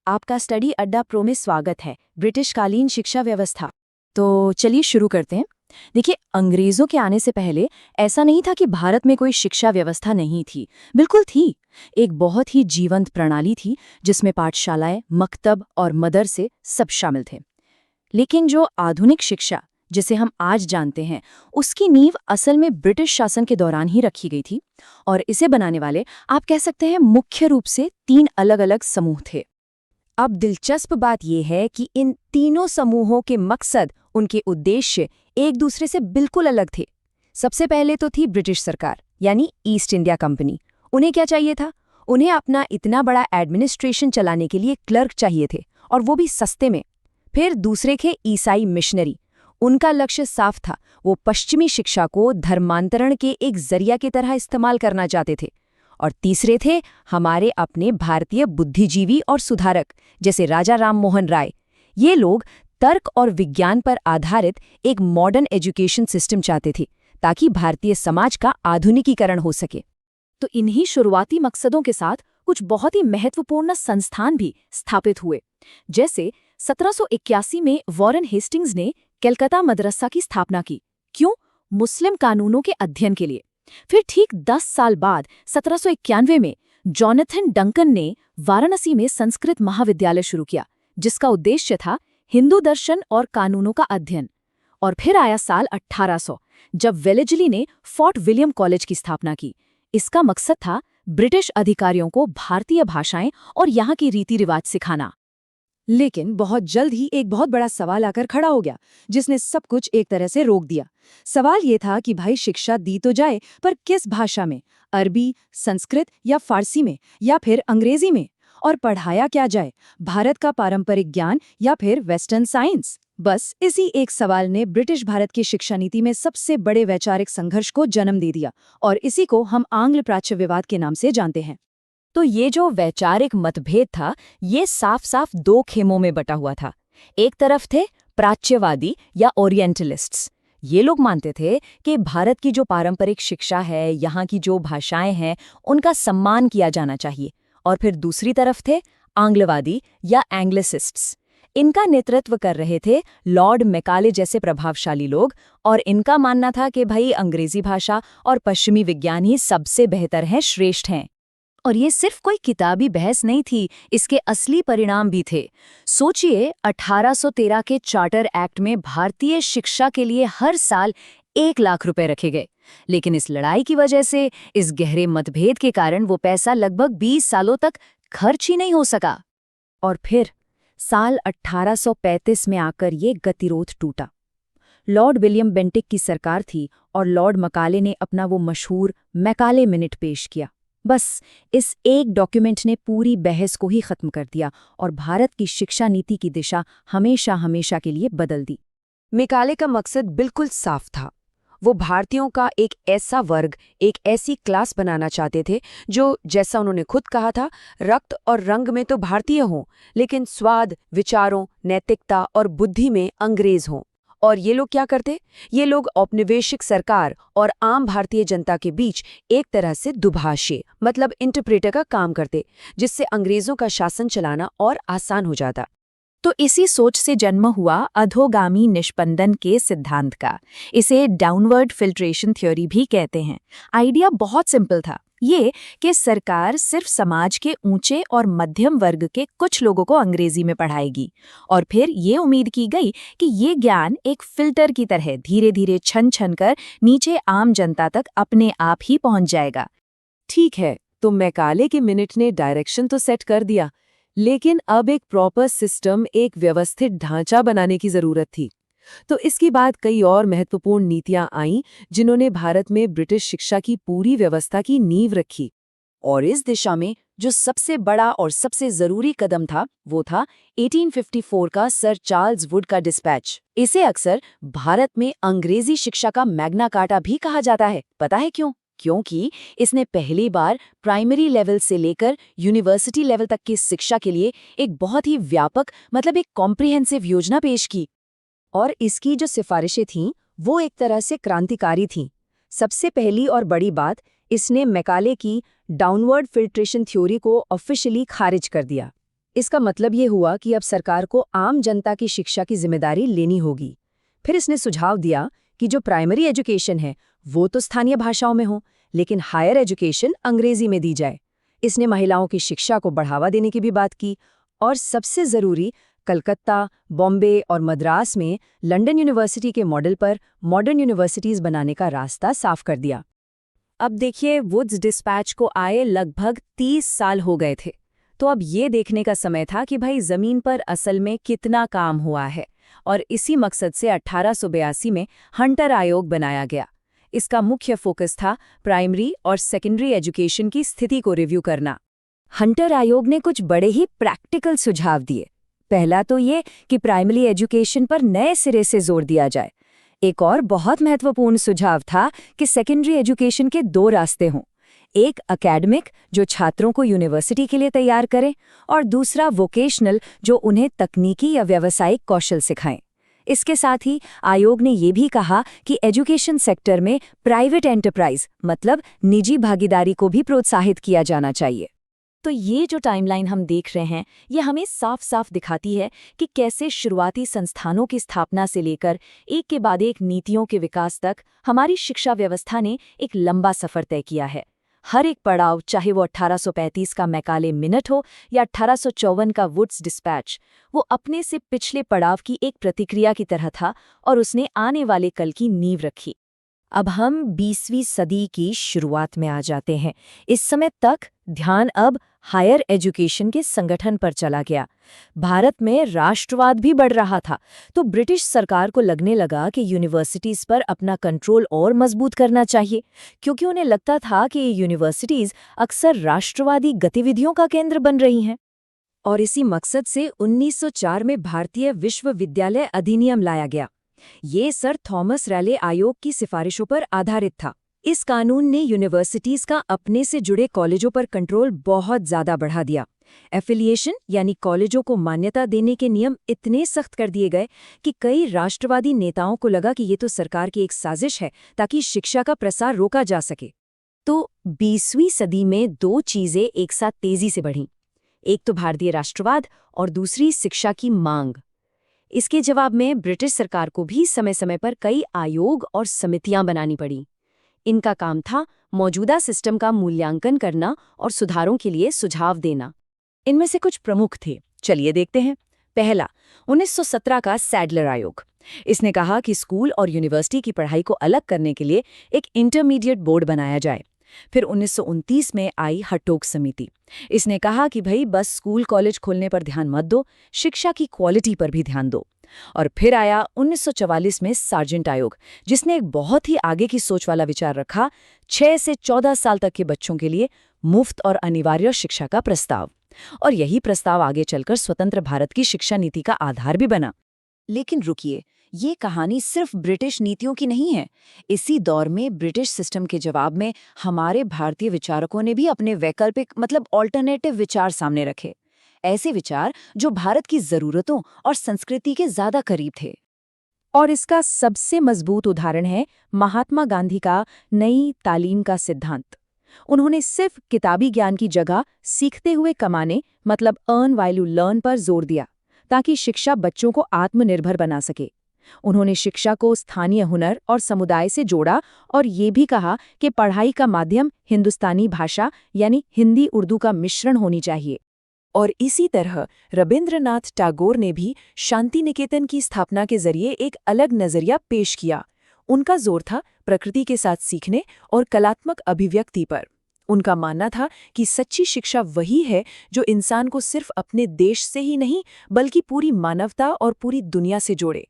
आपका स्टडी अड्डा प्रो में स्वागत है। ब्रिटिश कालीन शिक्षा व्यवस्था। तो चलिए शुरू करते हैं। देखिए, अंग्रेजों के आने से पहले ऐसा नहीं था कि भारत में कोई शिक्षा व्यवस्था नहीं थी। बिल्कुल थी। एक बहुत ही जीवंत प्रणाली थी जिसमें पाठशालाएं, मकतब और मदरसे सब शामिल थे। लेकिन जो आधुनिक शिक्षा जिसे हम आज जानते हैं, उसकी नींव असल में ब्रिटिश शासन के दौरान ही रखी गई थी। और इसे बनाने वाले आप कह सकते हैं मुख्य रूप से 3 अलग-अलग समूह थे। अब दिलचस्प बात यह है कि इन तीनों समूहों के मकसद, उनके उद्देश्य एक दूसरे से बिल्कुल अलग थे। सबसे पहले तो थी ब्रिटिश सरकार, यानी ईस्ट इंडिया कंपनी। उन्हें क्या चाहिए था? उन्हें अपना इतना बड़ा एडमिनिस्ट्रेशन चलाने के लिए क्लर्क चाहिए थे, और वो भी सस्ते में। फिर दूसरे थे ईसाई मिशनरी। उनका लक्ष्य साफ था, वो पश्चिमी शिक्षा को धर्मांतरण के एक जरिया की तरह इस्तेमाल करना चाहते थे। और तीसरे थे हमारे अपने भारतीय बुद्धिजीवी और सुधारक, जैसे राजा राम मोहन राय। ये लोग तर्क और विज्ञान पर आधारित एक मॉडर्न एजुकेशन सिस्टम चाहते थे, ताकि भारतीय समाज का आधुनिकीकरण हो सके। तो इन्हीं शुरुआती मकसदों के साथ कुछ बहुत ही महत्वपूर्ण संस्थान भी स्थापित हुए। जैसे 1781 में वॉरेन हेस्टिंग्स ने कलकत्ता मदरसा की स्थापना की। क्यों? मुस्लिम कानूनों के अध्ययन के लिए। फिर ठीक 10 साल बाद 1791 में जॉनथन डंकन ने वाराणसी में संस्कृत महाविद्यालय शुरू किया, जिसका उद्देश्य था हिंदू दर्शन और कानूनों का अध्ययन। और फिर आया साल 1800, जब वेलेजली ने फोर्ट विलियम कॉलेज की स्थापना की। इसका मकसद था ब्रिटिश अधिकारियों को भारतीय भाषाएं और यहाँ की रीति रिवाज सिखाना। लेकिन बहुत जल्द ही एक बहुत बड़ा सवाल आकर खड़ा हो गया, जिसने सब कुछ एक तरह से रोक दिया। सवाल ये था कि भाई शिक्षा दी तो जाए, पर किस भाषा में? अरबी, संस्कृत या फारसी में, या फिर अंग्रेजी में? और पढ़ाया क्या जाए? भारत का पारंपरिक ज्ञान या फिर वेस्टर्न साइंस? बस इसी एक सवाल ने ब्रिटिश भारत की शिक्षा नीति में सबसे बड़े वैचारिक संघर्ष को जन्म दे दिया, और इसी को हम आंग्ल प्राच्य विवाद के नाम से जानते हैं। तो ये जो वैचारिक मतभेद था, ये साफ साफ 2 खेमों में बटा हुआ था। एक तरफ थे प्राच्यवादी या ओरिएंटलिस्ट्स। ये लोग मानते थे कि भारत की जो पारंपरिक शिक्षा है, यहाँ की जो भाषाएं हैं, उनका सम्मान किया जाना चाहिए। और फिर दूसरी तरफ थे आंग्लवादी या एंग्लिसिस्ट्स। इनका नेतृत्व कर रहे थे लॉर्ड मैकाले जैसे प्रभावशाली लोग, और इनका मानना था कि भाई अंग्रेजी भाषा और पश्चिमी विज्ञान ही सबसे बेहतर हैं, श्रेष्ठ हैं। और ये सिर्फ कोई किताबी बहस नहीं थी, इसके असली परिणाम भी थे। सोचिए, 1813 के चार्टर एक्ट में भारतीय शिक्षा के लिए हर साल 1 लाख रुपए रखे गए। लेकिन इस लड़ाई की वजह से, इस गहरे मतभेद के कारण, वो पैसा लगभग 20 सालों तक खर्च ही नहीं हो सका। और फिर साल 1835 में आकर ये गतिरोध टूटा। लॉर्ड विलियम बेंटिक की सरकार थी, और लॉर्ड मैकाले ने अपना वो मशहूर मैकाले मिनट पेश किया। बस इस एक डॉक्यूमेंट ने पूरी बहस को ही खत्म कर दिया और भारत की शिक्षा नीति की दिशा हमेशा हमेशा के लिए बदल दी। मैकाले का मकसद बिल्कुल साफ था। वो भारतीयों का एक ऐसा वर्ग, एक ऐसी क्लास बनाना चाहते थे जो, जैसा उन्होंने खुद कहा था, रक्त और रंग में तो भारतीय हों, लेकिन स्वाद, विचारों, नैतिकता और बुद्धि में अंग्रेज हों। और ये लोग क्या करते? ये लोग औपनिवेशिक सरकार और आम भारतीय जनता के बीच एक तरह से दुभाषी, मतलब इंटरप्रेटर का काम करते, जिससे अंग्रेजों का शासन चलाना और आसान हो जाता। तो इसी सोच से जन्म हुआ अधोगामी निष्पंदन के सिद्धांत का। इसे डाउनवर्ड फिल्ट्रेशन थ्योरी भी कहते हैं। आइडिया बहुत सिंपल था, ये कि सरकार सिर्फ समाज के ऊंचे और मध्यम वर्ग के कुछ लोगों को अंग्रेजी में पढ़ाएगी, और फिर ये उम्मीद की गई कि ये ज्ञान एक फिल्टर की तरह धीरे धीरे छन छन कर नीचे आम जनता तक अपने आप ही पहुंच जाएगा। ठीक है, तो मैकाले के मिनट ने डायरेक्शन तो सेट कर दिया, लेकिन अब एक प्रॉपर सिस्टम, एक व्यवस्थित ढांचा बनाने की जरूरत थी। तो इसके बाद कई और महत्वपूर्ण नीतियां आईं, जिन्होंने भारत में ब्रिटिश शिक्षा की पूरी व्यवस्था की नींव रखी। और इस दिशा में जो सबसे बड़ा और सबसे जरूरी कदम था, वो था 1854 का सर चार्ल्स वुड का डिस्पैच। इसे अक्सर भारत में अंग्रेजी शिक्षा का मैग्ना कार्टा भी कहा जाता है। पता है क्यों? क्योंकि इसने पहली बार प्राइमरी लेवल से लेकर यूनिवर्सिटी लेवल तक की शिक्षा के लिए एक बहुत ही व्यापक, मतलब एक कॉम्प्रिहेंसिव योजना पेश की। और इसकी जो सिफारिशें थीं, वो एक तरह से क्रांतिकारी थीं। सबसे पहली और बड़ी बात, इसने मैकाले की डाउनवर्ड फिल्ट्रेशन थ्योरी को ऑफिशियली खारिज कर दिया। इसका मतलब ये हुआ कि अब सरकार को आम जनता की शिक्षा की जिम्मेदारी लेनी होगी। फिर इसने सुझाव दिया कि जो प्राइमरी एजुकेशन है वो तो स्थानीय भाषाओं में हो, लेकिन हायर एजुकेशन अंग्रेजी में दी जाए। इसने महिलाओं की शिक्षा को बढ़ावा देने की भी बात की और सबसे ज़रूरी, कलकत्ता, बॉम्बे और मद्रास में लंदन यूनिवर्सिटी के मॉडल पर मॉडर्न यूनिवर्सिटीज़ बनाने का रास्ता साफ कर दिया। अब देखिए, वुड्स डिस्पैच को आए लगभग 30 साल हो गए थे, तो अब ये देखने का समय था कि भाई ज़मीन पर असल में कितना काम हुआ है। और इसी मकसद से 1882 में हंटर आयोग बनाया गया। इसका मुख्य फोकस था प्राइमरी और सेकेंडरी एजुकेशन की स्थिति को रिव्यू करना। हंटर आयोग ने कुछ बड़े ही प्रैक्टिकल सुझाव दिए। पहला तो ये कि प्राइमरी एजुकेशन पर नए सिरे से जोर दिया जाए। एक और बहुत महत्वपूर्ण सुझाव था कि सेकेंडरी एजुकेशन के 2 रास्ते हों, एक एकेडमिक जो छात्रों को यूनिवर्सिटी के लिए तैयार करे, और दूसरा वोकेशनल जो उन्हें तकनीकी या व्यावसायिक कौशल सिखाएं। इसके साथ ही आयोग ने ये भी कहा कि एजुकेशन सेक्टर में प्राइवेट एंटरप्राइज मतलब निजी भागीदारी को भी प्रोत्साहित किया जाना चाहिए। तो ये जो टाइमलाइन हम देख रहे हैं, ये हमें साफ साफ दिखाती है कि कैसे शुरुआती संस्थानों की स्थापना से लेकर एक के बाद एक नीतियों के विकास तक हमारी शिक्षा व्यवस्था ने एक लंबा सफर तय किया है। हर एक पड़ाव, चाहे वो 1835 का मैकाले मिनट हो या 1854 का वुड्स डिस्पैच, वो अपने से पिछले पड़ाव की एक प्रतिक्रिया की तरह था और उसने आने वाले कल की नींव रखी। अब हम 20वीं सदी की शुरुआत में आ जाते हैं। इस समय तक ध्यान अब हायर एजुकेशन के संगठन पर चला गया। भारत में राष्ट्रवाद भी बढ़ रहा था, तो ब्रिटिश सरकार को लगने लगा कि यूनिवर्सिटीज़ पर अपना कंट्रोल और मजबूत करना चाहिए, क्योंकि उन्हें लगता था कि ये यूनिवर्सिटीज़ अक्सर राष्ट्रवादी गतिविधियों का केंद्र बन रही हैं। और इसी मकसद से 1904 में भारतीय विश्वविद्यालय अधिनियम लाया गया। ये सर थॉमस रैले आयोग की सिफारिशों पर आधारित था। इस कानून ने यूनिवर्सिटीज़ का अपने से जुड़े कॉलेजों पर कंट्रोल बहुत ज़्यादा बढ़ा दिया। एफिलिएशन यानी कॉलेजों को मान्यता देने के नियम इतने सख्त कर दिए गए कि कई राष्ट्रवादी नेताओं को लगा कि ये तो सरकार की एक साजिश है ताकि शिक्षा का प्रसार रोका जा सके। तो 20वीं सदी में 2 चीज़ें एक साथ तेज़ी से बढ़ीं। एक तो भारतीय राष्ट्रवाद और दूसरी शिक्षा की मांग। इसके जवाब में ब्रिटिश सरकार को भी समय समय पर कई आयोग और समितियां बनानी पड़ी। इनका काम था मौजूदा सिस्टम का मूल्यांकन करना और सुधारों के लिए सुझाव देना। इनमें से कुछ प्रमुख थे, चलिए देखते हैं। पहला, 1917 का सैडलर आयोग। इसने कहा कि स्कूल और यूनिवर्सिटी की पढ़ाई को अलग करने के लिए एक इंटरमीडिएट बोर्ड बनाया जाए। फिर 1929 में आई हटोग समिति। इसने कहा कि भाई बस स्कूल कॉलेज खोलने पर ध्यान मत दो, शिक्षा की क्वालिटी पर भी ध्यान दो। और फिर आया 1944 में सार्जेंट आयोग, जिसने एक बहुत ही आगे की सोच वाला विचार रखा, 6 से 14 साल तक के बच्चों के लिए मुफ्त और अनिवार्य शिक्षा का प्रस्ताव। और यही प्रस्ताव आगे चलकर स्वतंत्र भारत की शिक्षा नीति का आधार भी बना। लेकिन रुकिए, ये कहानी सिर्फ ब्रिटिश नीतियों की नहीं है। इसी दौर में ब्रिटिश सिस्टम के जवाब में हमारे भारतीय विचारकों ने भी अपने वैकल्पिक मतलब ऑल्टरनेटिव विचार सामने रखे। ऐसे विचार जो भारत की ज़रूरतों और संस्कृति के ज़्यादा करीब थे। और इसका सबसे मजबूत उदाहरण है महात्मा गांधी का नई तालीम का सिद्धांत। उन्होंने सिर्फ किताबी ज्ञान की जगह सीखते हुए कमाने मतलब अर्न व्हाइल यू लर्न पर जोर दिया, ताकि शिक्षा बच्चों को आत्मनिर्भर बना सके। उन्होंने शिक्षा को स्थानीय हुनर और समुदाय से जोड़ा और ये भी कहा कि पढ़ाई का माध्यम हिंदुस्तानी भाषा यानी हिंदी उर्दू का मिश्रण होनी चाहिए। और इसी तरह रविंद्रनाथ टैगोर ने भी शांति निकेतन की स्थापना के जरिए एक अलग नजरिया पेश किया। उनका जोर था प्रकृति के साथ सीखने और कलात्मक अभिव्यक्ति पर। उनका मानना था कि सच्ची शिक्षा वही है जो इंसान को सिर्फ अपने देश से ही नहीं बल्कि पूरी मानवता और पूरी दुनिया से जोड़े।